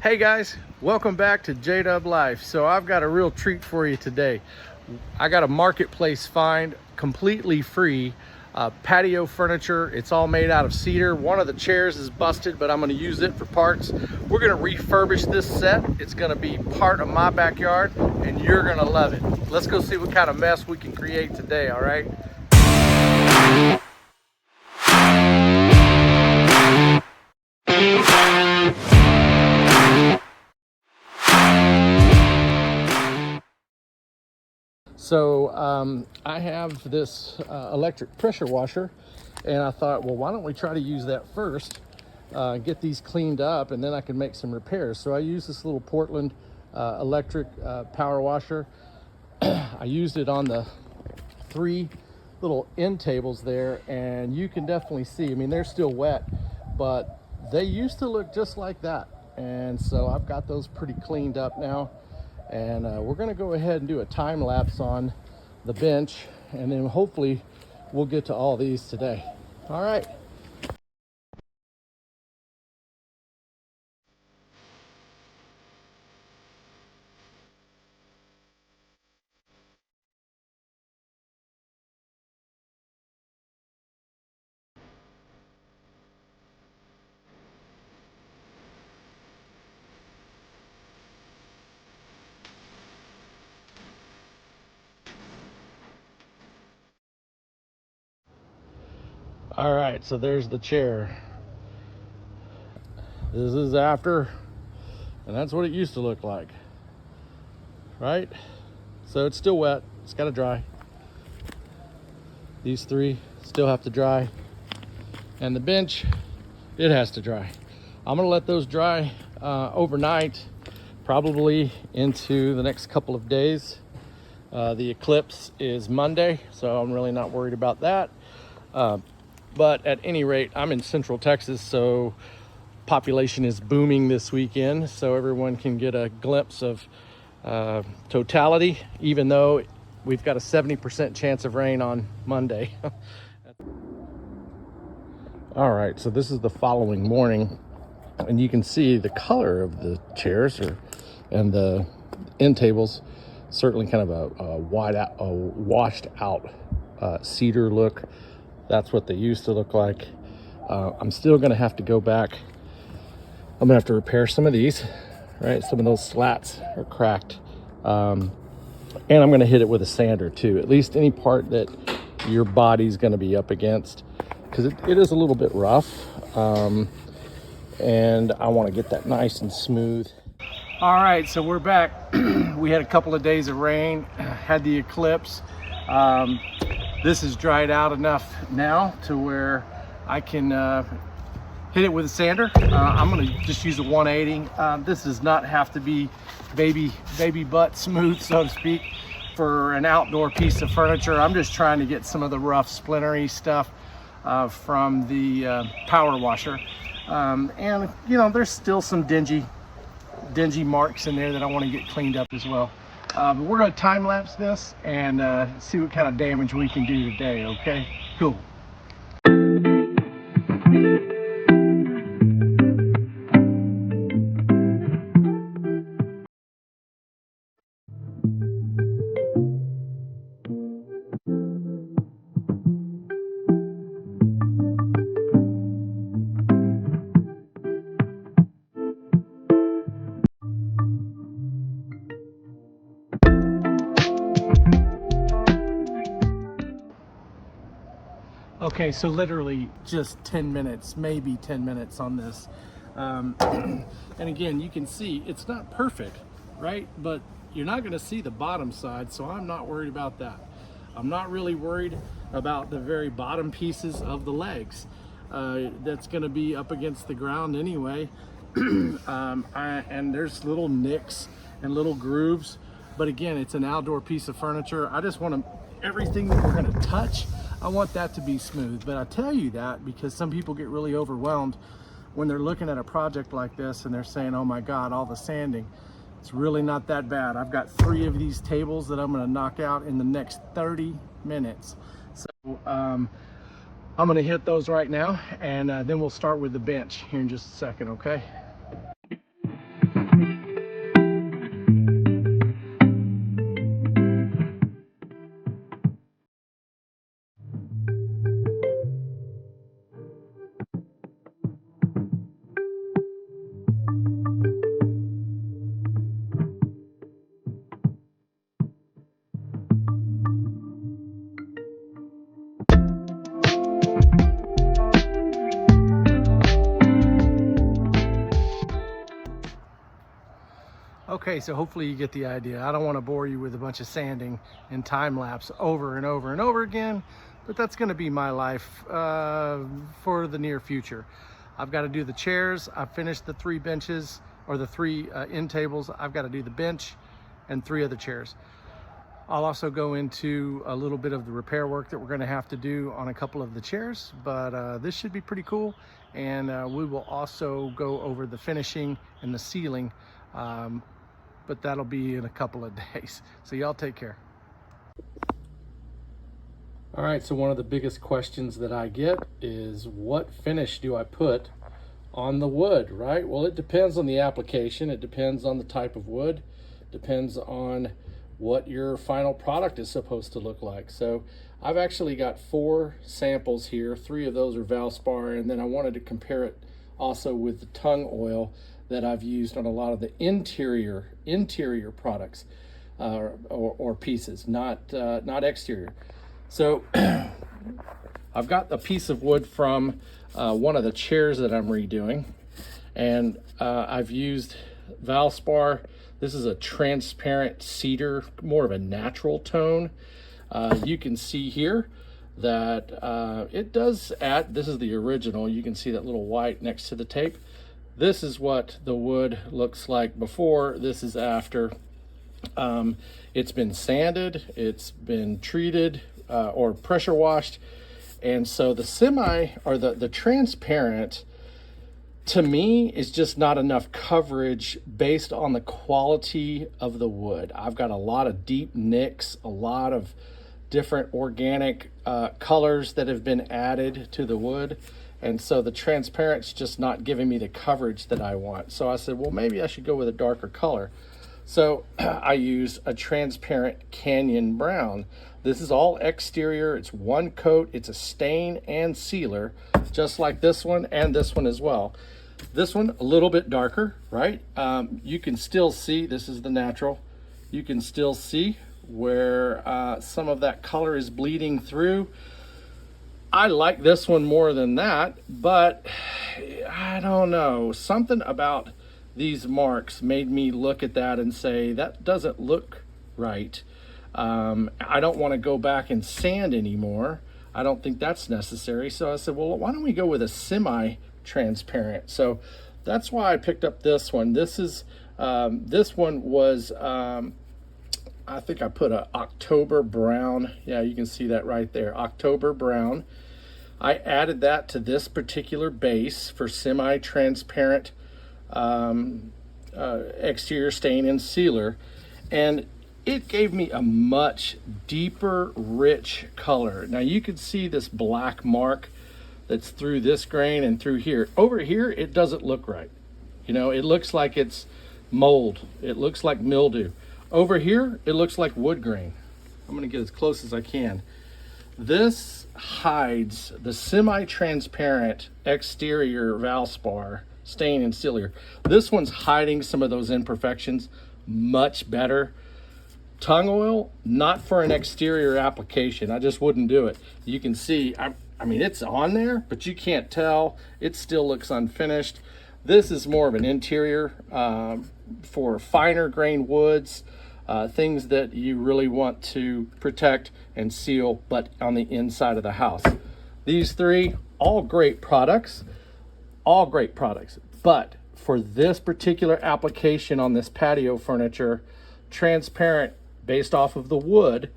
Hey guys, welcome back to JDUB Life. So I've got a real treat for you today. I got a marketplace find, completely free, patio furniture. It's all made out of cedar. One of the chairs is busted, but I'm going to use it for parts. We're going to refurbish this set. It's going to be part of my backyard and you're going to love it. Let's go see what kind of mess we can create today, all right? So I have this electric pressure washer, and I thought, well, why don't we try to use that first, get these cleaned up, and then I can make some repairs. So I use this little Portland electric power washer. I used it on the 3 little end tables there, and you can definitely see, I mean, they're still wet, but they used to look just like that. And so I've got those pretty cleaned up now. And we're going to go ahead and do a time lapse on the bench, and then hopefully we'll get to all these today. All right. All right, so there's the chair. This is after, and that's what it used to look like, right? So it's still wet, it's got to dry. These 3 still have to dry, and the bench, it has to dry. I'm gonna let those dry overnight, probably into the next couple of days. The eclipse is Monday, so I'm really not worried about that. But at any rate, I'm in Central Texas, so population is booming this weekend, so everyone can get a glimpse of totality, even though we've got a 70% chance of rain on Monday. All right, so this is the following morning, and you can see the color of the chairs and the end tables, certainly kind of a washed out cedar look. That's what they used to look like. I'm still gonna have to go back. I'm gonna have to repair some of these, right? Some of those slats are cracked. And I'm gonna hit it with a sander too, at least any part that your body's gonna be up against, because it is a little bit rough. And I wanna get that nice and smooth. All right, so we're back. We had a couple of days of rain, had the eclipse. This is dried out enough now to where I can hit it with a sander. I'm gonna just use a 180. This does not have to be baby butt smooth, so to speak, for an outdoor piece of furniture. I'm just trying to get some of the rough splintery stuff from the power washer. And you know, there's still some dingy marks in there that I want to get cleaned up as well. But we're going to time lapse this and see what kind of damage we can do today. Okay, cool. Okay, so literally just 10 minutes, maybe 10 minutes on this. And again, you can see it's not perfect, right? But you're not gonna see the bottom side, so I'm not worried about that. I'm not really worried about the very bottom pieces of the legs. That's gonna be up against the ground anyway. And there's little nicks and little grooves. But again, it's an outdoor piece of furniture. I just want everything that we're gonna touch, I want that to be smooth. But I tell you that because some people get really overwhelmed when they're looking at a project like this and they're saying, oh my God, all the sanding. It's really not that bad. I've got 3 of these tables that I'm gonna knock out in the next 30 minutes. So I'm gonna hit those right now, and then we'll start with the bench here in just a second, okay? Okay, so hopefully you get the idea. I don't want to bore you with a bunch of sanding and time lapse over and over and over again, but that's going to be my life for the near future. I've got to do the chairs. I've finished the 3 benches, or the 3 end tables. I've got to do the bench and 3 other chairs. I'll also go into a little bit of the repair work that we're going to have to do on a couple of the chairs, but this should be pretty cool. And we will also go over the finishing and the ceiling, but that'll be in a couple of days. So y'all take care. All right, so one of the biggest questions that I get is, what finish do I put on the wood, right? Well, it depends on the application. It depends on the type of wood, depends on what your final product is supposed to look like. So I've actually got 4 samples here. 3 of those are Valspar, and then I wanted to compare it also with the tung oil that I've used on a lot of the interior products or pieces, not exterior. So I've got a piece of wood from one of the chairs that I'm redoing, and I've used Valspar. This is a transparent cedar, more of a natural tone. You can see here that it does add, this is the original, you can see that little white next to the tape. This is what the wood looks like before, this is after. It's been sanded, it's been treated or pressure washed, and so the the transparent, to me, is just not enough coverage based on the quality of the wood. I've got a lot of deep nicks, a lot of different organic colors that have been added to the wood. And so the transparent's just not giving me the coverage that I want. So I said, well, maybe I should go with a darker color. So I used a transparent canyon brown. This is all exterior, it's 1 coat, it's a stain and sealer, just like this one and this one as well. This one a little bit darker, right? You can still see, this is the natural, you can still see where some of that color is bleeding through. I like this one more than that, but I don't know, something about these marks made me look at that and say, that doesn't look right. I don't want to go back and sand anymore. I don't think that's necessary. So I said, well, why don't we go with a semi-transparent? So that's why I picked up this one. This one was, I think I put a October brown. Yeah, you can see that right there, October brown. I added that to this particular base for semi-transparent exterior stain and sealer, and it gave me a much deeper, rich color. Now you can see this black mark that's through this grain and through here. Over here, it doesn't look right. You know, it looks like it's mold. It looks like mildew. Over here, it looks like wood grain. I'm gonna get as close as I can. This hides the semi-transparent exterior Valspar stain and sealer. This one's hiding some of those imperfections much better. Tung oil, not for an exterior application. I just wouldn't do it. You can see, I mean, it's on there, but you can't tell. It still looks unfinished. This is more of an interior for finer grain woods, things that you really want to protect and seal, but on the inside of the house. These 3, all great products, but for this particular application on this patio furniture, transparent based off of the wood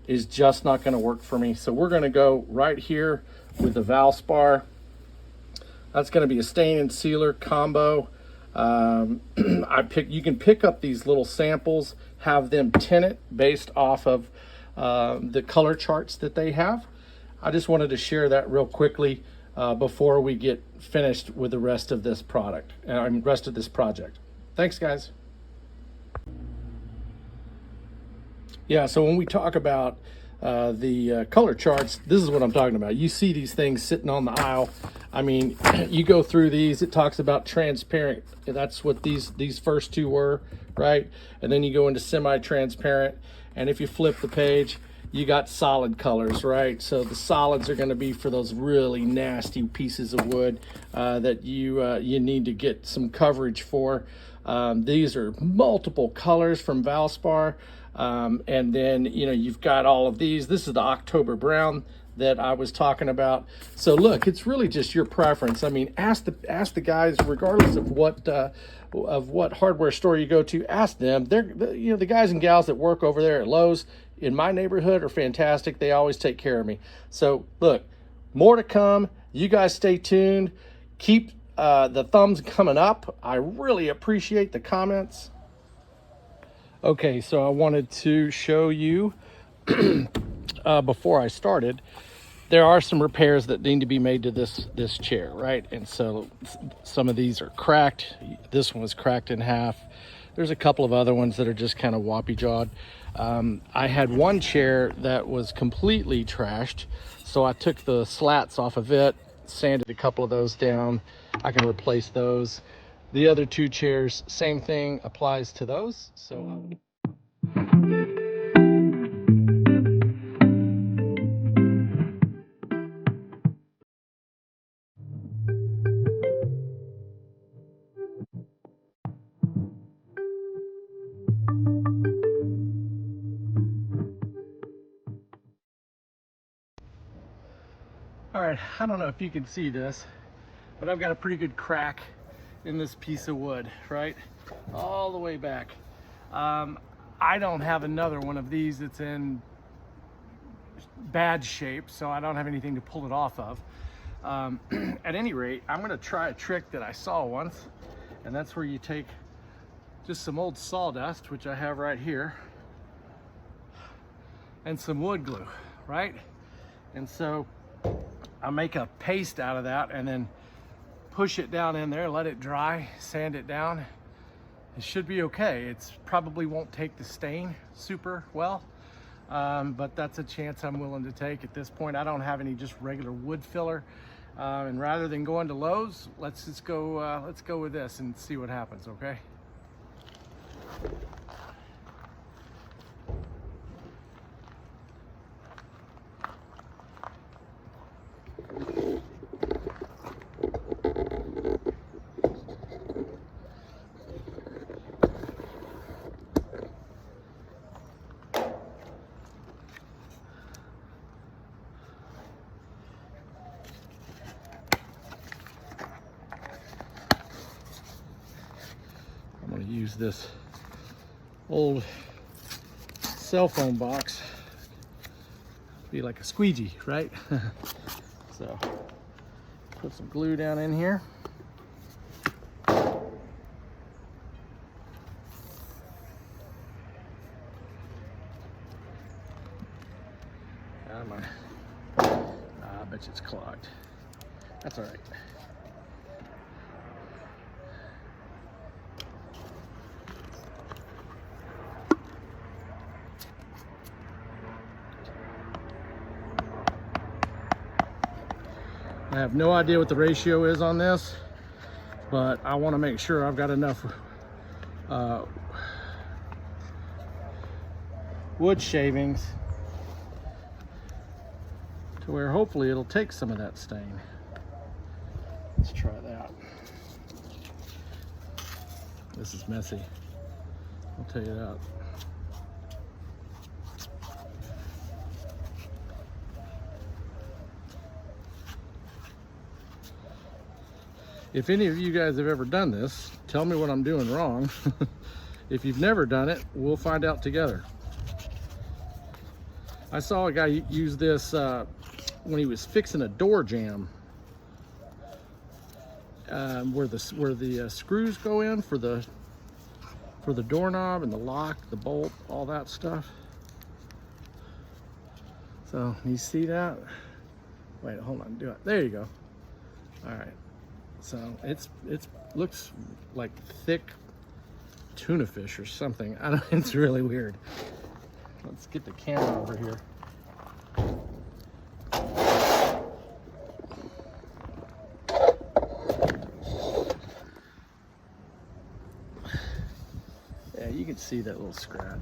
is just not going to work for me. So we're going to go right here with the Valspar. That's going to be a stain and sealer combo. You can pick up these little samples, have them tint it based off of the color charts that they have. I just wanted to share that real quickly before we get finished with the rest of this product, rest of this project. Thanks, guys. Yeah, so when we talk about the color charts, this is what I'm talking about. You see these things sitting on the aisle. I mean, you go through these, it talks about transparent. That's what these first 2 were, right? And then you go into semi-transparent, and if you flip the page, you got solid colors, right? So the solids are going to be for those really nasty pieces of wood that you need to get some coverage for. These are multiple colors from Valspar. And then, you know, you've got all of these. This is the October Brown that I was talking about. So look, it's really just your preference. I mean, ask the guys, regardless of what hardware store you go to. Ask them. You know, the guys and gals that work over there at Lowe's in my neighborhood are fantastic. They always take care of me. So look, more to come. You guys stay tuned. Keep the thumbs coming up. I really appreciate the comments. Okay, so I wanted to show you before I started, there are some repairs that need to be made to this chair, right? And so some of these are cracked. This one was cracked in half. There's a couple of other ones that are just kind of woppy jawed. I had one chair that was completely trashed, so I took the slats off of it, sanded a couple of those down. I can replace those. The other two chairs, same thing applies to those. So all right, I don't know if you can see this, but I've got a pretty good crack in this piece of wood, right? All the way back. I don't have another one of these that's in bad shape, so I don't have anything to pull it off of. At any rate, I'm gonna try a trick that I saw once, and that's where you take just some old sawdust, which I have right here, and some wood glue, right? And so I make a paste out of that and then push it down in there, let it dry, sand it down. It should be okay. It's probably won't take the stain super well, but that's a chance I'm willing to take at this point. I don't have any just regular wood filler, and rather than going to Lowe's, let's go with this and see what happens. Okay. I'm going to use this old cell phone box, be like a squeegee, right? So put some glue down in here. I bet you it's clogged. That's all right. I have no idea what the ratio is on this, but I want to make sure I've got enough wood shavings to where hopefully it'll take some of that stain. Let's try that. This is messy, I'll tell you that. If any of you guys have ever done this, tell me what I'm doing wrong. If you've never done it, we'll find out together. I saw a guy use this when he was fixing a door jamb, where the screws go in for the doorknob and the lock, the bolt, all that stuff. So you see that? Wait, hold on, do it. There you go. All right. So it looks like thick tuna fish or something. I don't. It's really weird. Let's get the camera over here. Yeah, you can see that little scratch.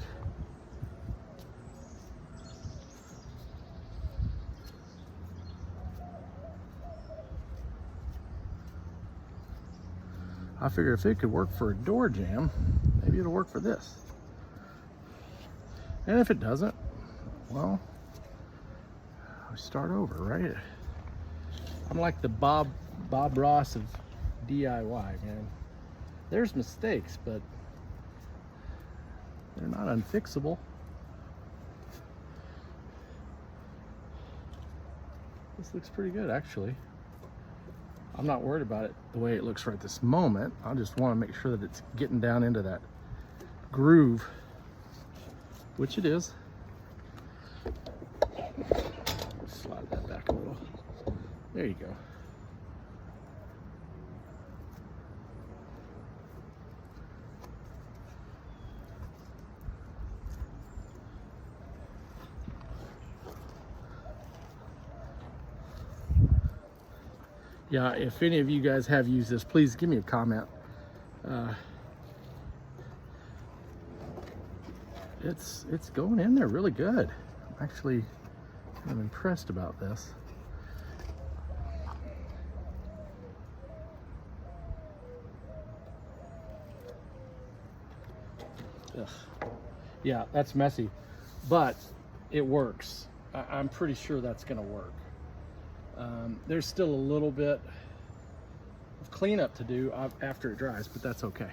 I figure if it could work for a door jamb, maybe it'll work for this. And if it doesn't, well, we start over, right? I'm like the Bob Ross of DIY, man. There's mistakes, but they're not unfixable. This looks pretty good, actually. I'm not worried about it the way it looks right this moment. I just want to make sure that it's getting down into that groove, which it is. Slide that back a little. There you go. Yeah, if any of you guys have used this, please give me a comment. It's going in there really good. I'm actually kind of impressed about this. Ugh. Yeah, that's messy, but it works. I'm pretty sure that's gonna work. There's still a little bit of cleanup to do after it dries, but that's okay.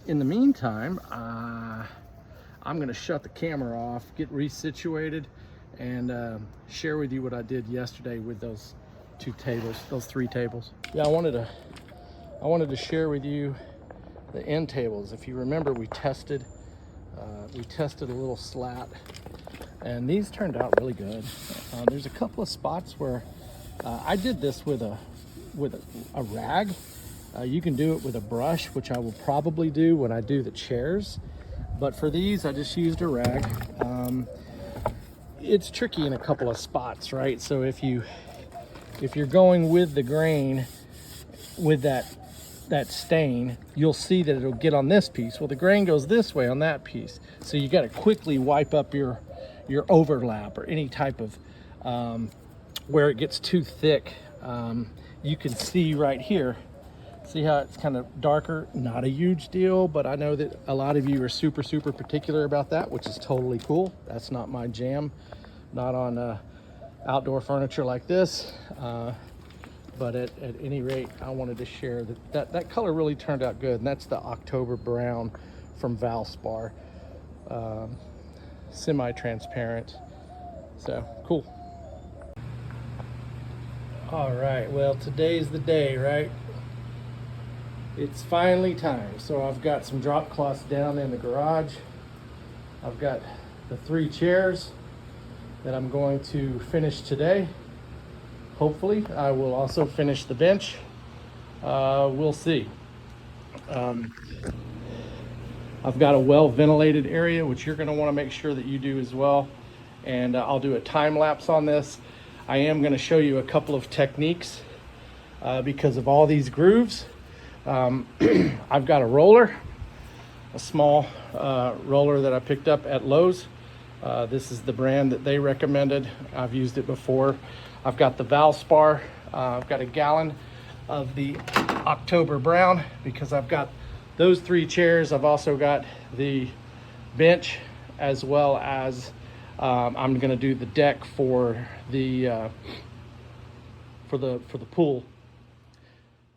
In the meantime, I'm gonna shut the camera off, get resituated, and share with you what I did yesterday with those three tables. Yeah, I wanted to share with you the end tables. If you remember, we tested a little slat, and these turned out really good. There's a couple of spots where I did this with a rag. You can do it with a brush, which I will probably do when I do the chairs, but for these I just used a rag. It's tricky in a couple of spots, right? So if you're going with the grain with that stain, you'll see that it'll get on this piece. Well, the grain goes this way on that piece, so you got to quickly wipe up your overlap or any type of where it gets too thick. You can see right here, see how it's kind of darker? Not a huge deal, but I know that a lot of you are super particular about that, which is totally cool. That's not my jam, not on outdoor furniture like this. But at any rate, I wanted to share that color really turned out good, and that's the October Brown from Valspar. Semi-transparent, so cool. All right, well, today's the day, right? It's finally time. So I've got some drop cloths down in the garage. I've got the 3 chairs that I'm going to finish today. Hopefully, I will also finish the bench. We'll see. I've got a well-ventilated area, which you're gonna wanna make sure that you do as well. And I'll do a time lapse on this. I am gonna show you a couple of techniques because of all these grooves. I've got a roller, a small roller that I picked up at Lowe's. This is the brand that they recommended. I've used it before. I've got the Valspar. I've got a gallon of the October Brown because I've got those 3 chairs. I've also got the bench, as well as I'm going to do the deck for the pool.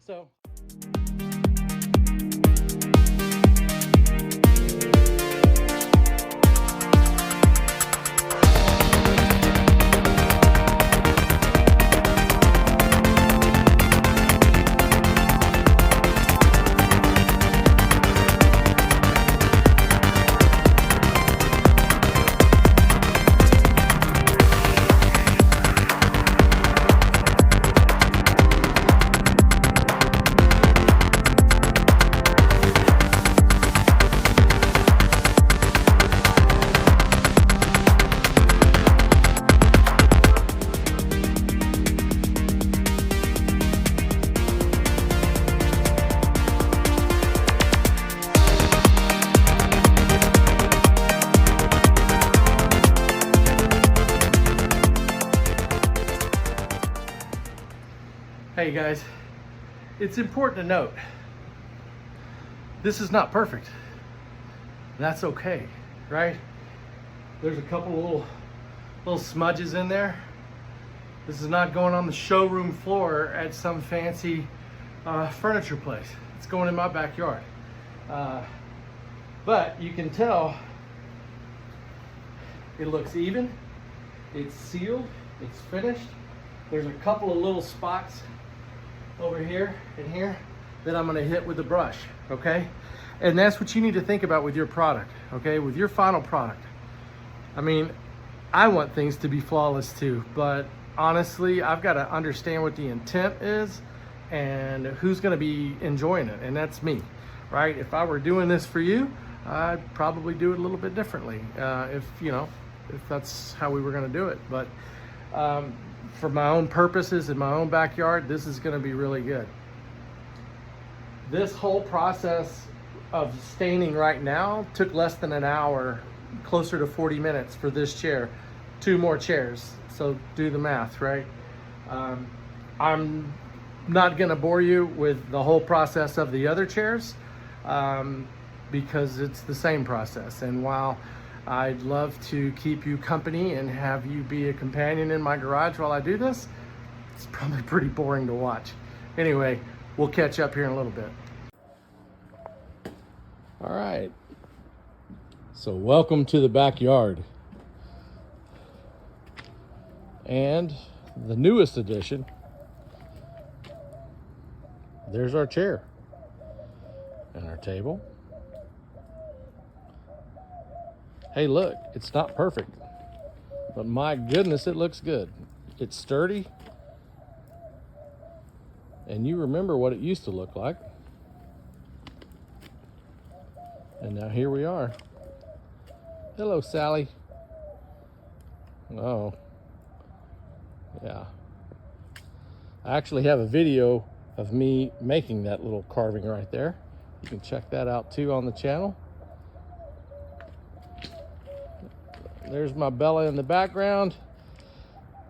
So. Hey guys, it's important to note, this is not perfect. That's okay, right? There's a couple little smudges in there. This is not going on the showroom floor at some fancy furniture place. It's going in my backyard. But you can tell it looks even, it's sealed, it's finished. There's a couple of little spots over here and here that I'm gonna hit with the brush, okay? And that's what you need to think about with your product, okay? With your final product. I mean, I want things to be flawless too, but honestly, I've got to understand what the intent is and who's going to be enjoying it, and that's me, right? If I were doing this for you, I'd probably do it a little bit differently, if that's how we were going to do it. But for my own purposes in my own backyard, this is going to be really good. This whole process of staining right now took less than an hour, closer to 40 minutes for this chair. 2 more chairs, so do the math, right? I'm not gonna bore you with the whole process of the other chairs because it's the same process. And while I'd love to keep you company and have you be a companion in my garage while I do this, it's probably pretty boring to watch. Anyway, we'll catch up here in a little bit. All right, so welcome to the backyard. And the newest addition, there's our chair and our table. Hey, look, it's not perfect, but my goodness, it looks good. It's sturdy, and you remember what it used to look like. And now here we are. Hello, Sally. Oh, yeah. I actually have a video of me making that little carving right there. You can check that out too on the channel. There's my Bella in the background.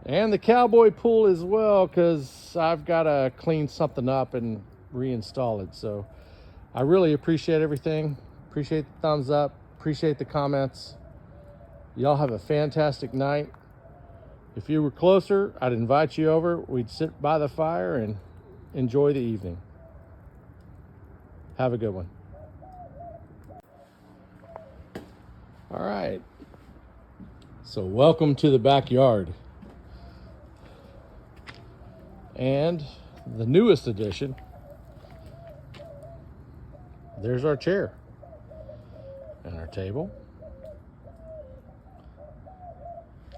And the cowboy pool as well, because I've got to clean something up and reinstall it. So I really appreciate everything. Appreciate the thumbs up. Appreciate the comments. Y'all have a fantastic night. If you were closer, I'd invite you over. We'd sit by the fire and enjoy the evening. Have a good one. All right. So welcome to the backyard. And the newest addition, there's our chair and our table.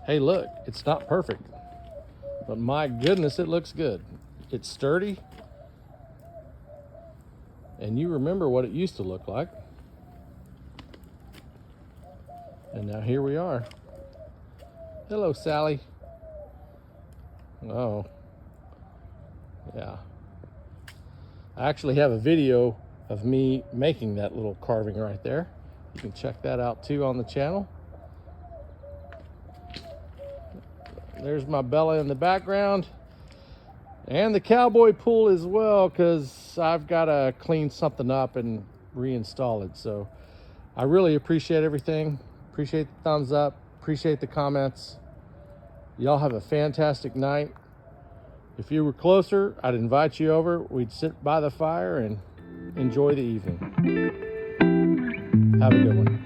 Hey, look, it's not perfect, but my goodness, it looks good. It's sturdy, and you remember what it used to look like. And now here we are. Hello, Sally. Oh, yeah. I actually have a video of me making that little carving right there. You can check that out too on the channel. There's my Bella in the background. And the cowboy pool as well, because I've got to clean something up and reinstall it. So I really appreciate everything. Appreciate the thumbs up. Appreciate the comments. Y'all have a fantastic night. If you were closer, I'd invite you over. We'd sit by the fire and enjoy the evening. Have a good one.